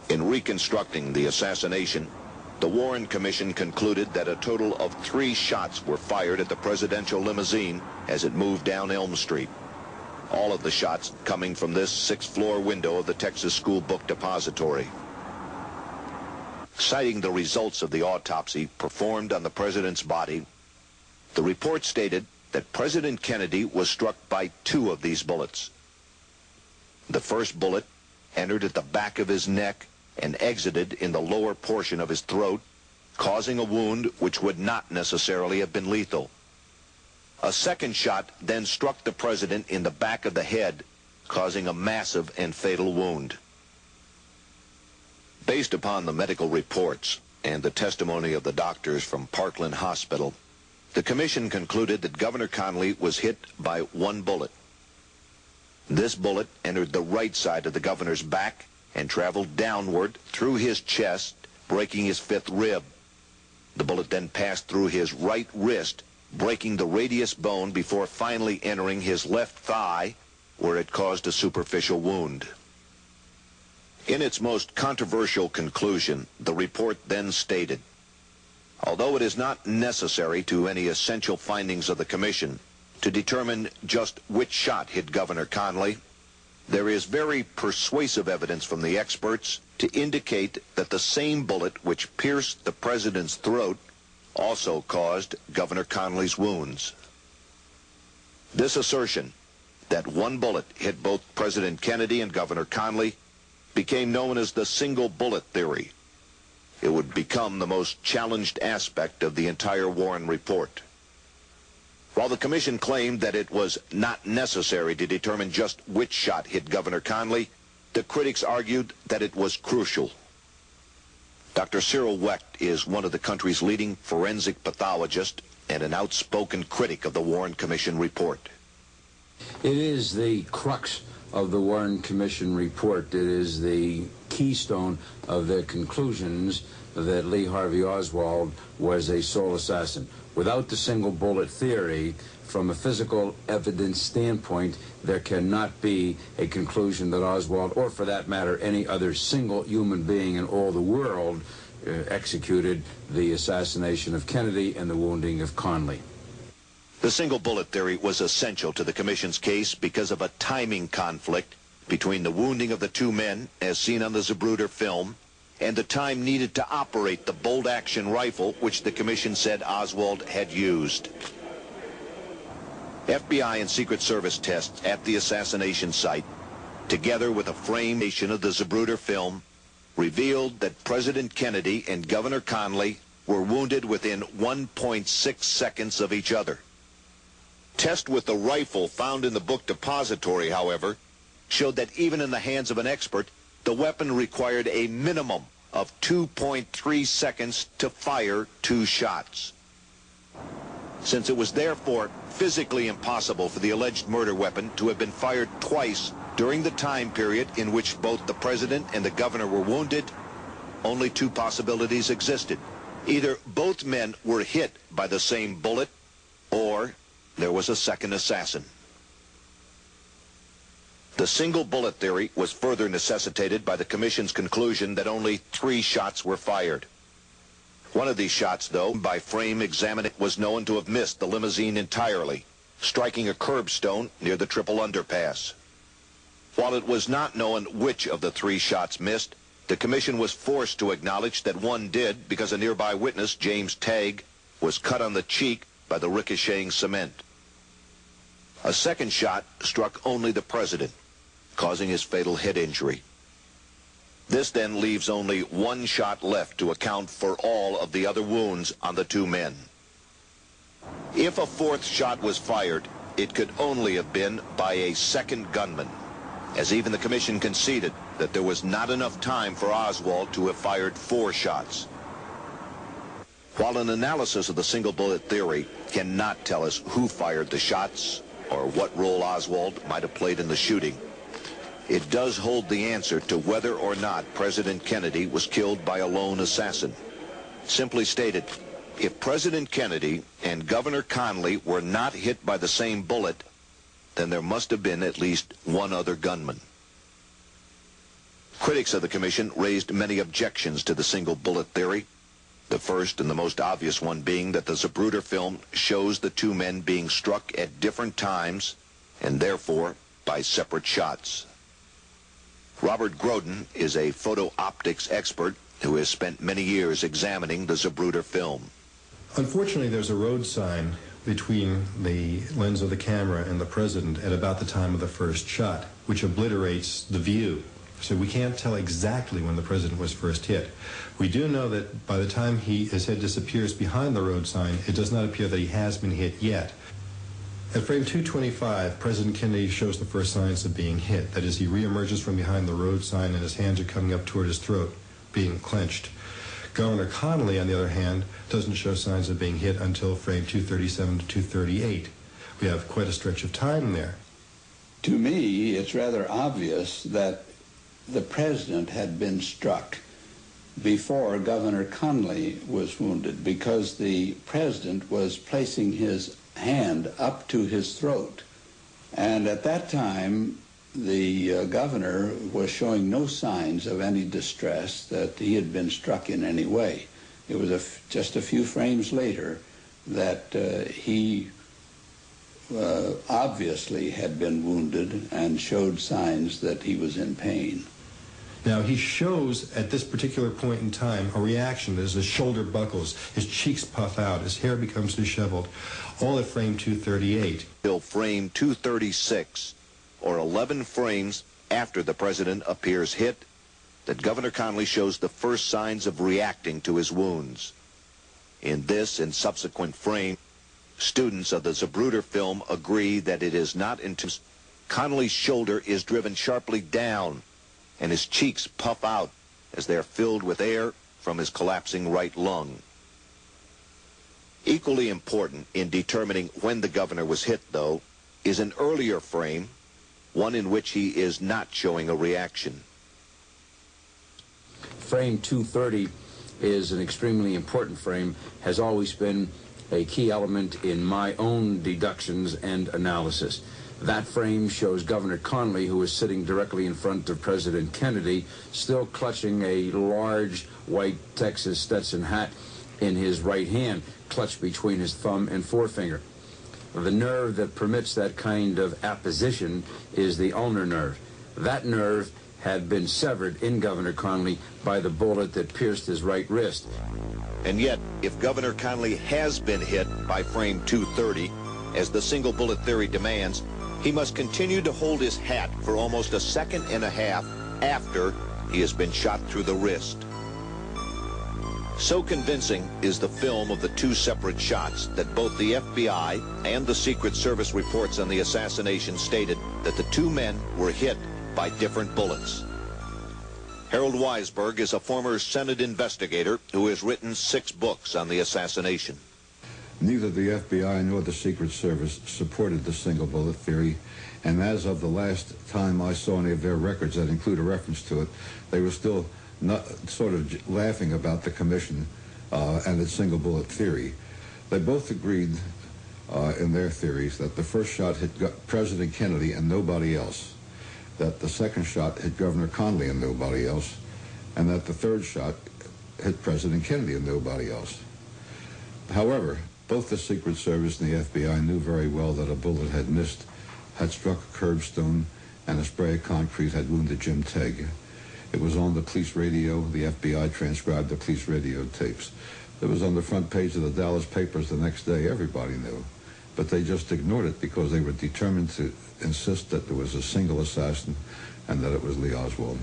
In reconstructing the assassination, the Warren Commission concluded that a total of 3 shots were fired at the presidential limousine as it moved down Elm Street. All of the shots coming from this 6th-floor window of the Texas School Book Depository. Citing the results of the autopsy performed on the president's body, the report stated that President Kennedy was struck by 2 of these bullets. The first bullet entered at the back of his neck and exited in the lower portion of his throat, causing a wound which would not necessarily have been lethal. A second shot then struck the president in the back of the head, causing a massive and fatal wound. Based upon the medical reports and the testimony of the doctors from Parkland Hospital, the commission concluded that Governor Connally was hit by 1 bullet. This bullet entered the right side of the governor's back and traveled downward through his chest, breaking his 5th rib. The bullet then passed through his right wrist, breaking the radius bone before finally entering his left thigh, where it caused a superficial wound. In its most controversial conclusion, the report then stated, although it is not necessary to any essential findings of the commission to determine just which shot hit Governor Connally, there is very persuasive evidence from the experts to indicate that the same bullet which pierced the president's throat also caused Governor Connally's wounds. This assertion that 1 bullet hit both President Kennedy and Governor Connally became known as the single bullet theory. It would become the most challenged aspect of the entire Warren report. While the commission claimed that it was not necessary to determine just which shot hit Governor Connally, the critics argued that it was crucial. Dr. Cyril Wecht is one of the country's leading forensic pathologists and an outspoken critic of the Warren Commission report. It is the crux of the Warren Commission report. It is the keystone of their conclusions that Lee Harvey Oswald was a sole assassin. Without the single bullet theory, from a physical evidence standpoint, there cannot be a conclusion that Oswald, or for that matter, any other single human being in all the world, executed the assassination of Kennedy and the wounding of Connally. The single bullet theory was essential to the commission's case because of a timing conflict between the wounding of the 2 men, as seen on the Zapruder film, and the time needed to operate the bolt-action rifle which the commission said Oswald had used. FBI and Secret Service tests at the assassination site, together with a framation of the Zapruder film, revealed that President Kennedy and Governor Connally were wounded within 1.6 seconds of each other. Test with the rifle found in the book depository, however, showed that even in the hands of an expert, the weapon required a minimum of 2.3 seconds to fire 2 shots. Since it was therefore physically impossible for the alleged murder weapon to have been fired twice during the time period in which both the president and the governor were wounded, only 2 possibilities existed. Either both men were hit by the same bullet, or there was a second assassin. The single bullet theory was further necessitated by the commission's conclusion that only 3 shots were fired. One of these shots, though, by frame examining, was known to have missed the limousine entirely, striking a curbstone near the triple underpass. While it was not known which of the 3 shots missed, the commission was forced to acknowledge that one did because a nearby witness, James Tagg, was cut on the cheek by the ricocheting cement. A second shot struck only the president, causing his fatal head injury. This then leaves only 1 shot left to account for all of the other wounds on the 2 men. If a 4th shot was fired, it could only have been by a second gunman, as even the commission conceded that there was not enough time for Oswald to have fired 4 shots. While an analysis of the single bullet theory cannot tell us who fired the shots or what role Oswald might have played in the shooting, it does hold the answer to whether or not President Kennedy was killed by a lone assassin. Simply stated, if President Kennedy and Governor Connally were not hit by the same bullet, then there must have been at least one other gunman. Critics of the commission raised many objections to the single bullet theory. The first and the most obvious one being that the Zapruder film shows the two men being struck at different times and therefore by separate shots. Robert Groden is a photo optics expert who has spent many years examining the Zapruder film. Unfortunately, there's a road sign between the lens of the camera and the president at about the time of the first shot, which obliterates the view. So we can't tell exactly when the president was first hit. We do know that by the time his head disappears behind the road sign, it does not appear that he has been hit yet. At frame 225, President Kennedy shows the first signs of being hit. That is, he reemerges from behind the road sign and his hands are coming up toward his throat, being clenched. Governor Connally, on the other hand, doesn't show signs of being hit until frame 237 to 238. We have quite a stretch of time there. To me, it's rather obvious that the president had been struck before Governor Connally was wounded, because the president was placing his hand up to his throat. And at that time, the governor was showing no signs of any distress that he had been struck in any way. It was just a few frames later that he obviously had been wounded and showed signs that he was in pain. Now, he shows at this particular point in time a reaction as his shoulder buckles, his cheeks puff out, his hair becomes disheveled, all at frame 238. Till frame 236, or 11 frames after the president appears hit, that Governor Connally shows the first signs of reacting to his wounds. In this and subsequent frame, students of the Zapruder film agree that it is not until Connally's shoulder is driven sharply down and his cheeks puff out as they are filled with air from his collapsing right lung. Equally important in determining when the governor was hit, though, is an earlier frame, one in which he is not showing a reaction. Frame 230 is an extremely important frame, has always been a key element in my own deductions and analysis. That frame shows Governor Connally, who is sitting directly in front of President Kennedy, still clutching a large white Texas Stetson hat in his right hand, clutched between his thumb and forefinger. The nerve that permits that kind of apposition is the ulnar nerve. That nerve had been severed in Governor Connally by the bullet that pierced his right wrist. And yet, if Governor Connally has been hit by frame 230, as the single bullet theory demands, he must continue to hold his hat for almost a second and a half after he has been shot through the wrist. So convincing is the film of the two separate shots that both the FBI and the Secret Service reports on the assassination stated that the two men were hit by different bullets. Harold Weisberg is a former Senate investigator who has written 6 books on the assassination. Neither the FBI nor the Secret Service supported the single bullet theory, and as of the last time I saw any of their records that include a reference to it, they were still not sort of laughing about the commission and its single bullet theory. They both agreed in their theories that the first shot hit President Kennedy and nobody else, that the second shot hit Governor Connally and nobody else, and that the third shot hit President Kennedy and nobody else. However, both the Secret Service and the FBI knew very well that a bullet had struck a curbstone, and a spray of concrete had wounded Jim Tegg. It was on the police radio. The FBI transcribed the police radio tapes. It was on the front page of the Dallas papers the next day. Everybody knew. But they just ignored it because they were determined to insist that there was a single assassin and that it was Lee Oswald.